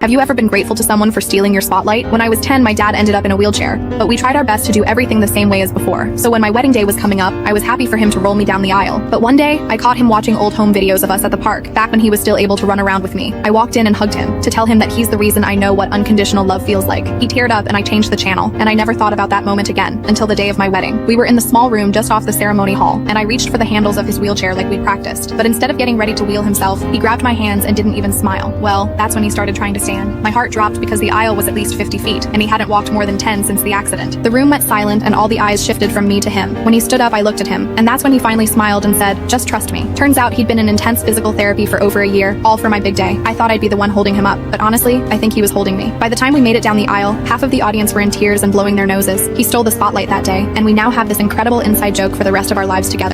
Have you ever been grateful to someone for stealing your spotlight? When I was 10, my dad ended up in a wheelchair, but we tried our best to do everything the same way as before. So when my wedding day was coming up, I was happy for him to roll me down the aisle. But one day, I caught him watching old home videos of us at the park, back when he was still able to run around with me. I walked in and hugged him, to tell him that he's the reason I know what unconditional love feels like. He teared up and I changed the channel, and I never thought about that moment again, until the day of my wedding. We were in the small room just off the ceremony hall, and I reached for the handles of his wheelchair like we'd practiced. But instead of getting ready to wheel himself, he grabbed my hands and didn't even smile. Well, that's when he started trying to stand. My heart dropped because the aisle was at least 50 feet, and he hadn't walked more than 10 since the accident. The room went silent, and all the eyes shifted from me to him. When he stood up, I looked at him, and that's when he finally smiled and said, "Just trust me." Turns out he'd been in intense physical therapy for over a year, all for my big day. I thought I'd be the one holding him up, but honestly, I think he was holding me. By the time we made it down the aisle, half of the audience were in tears and blowing their noses. He stole the spotlight that day, and we now have this incredible inside joke for the rest of our lives together.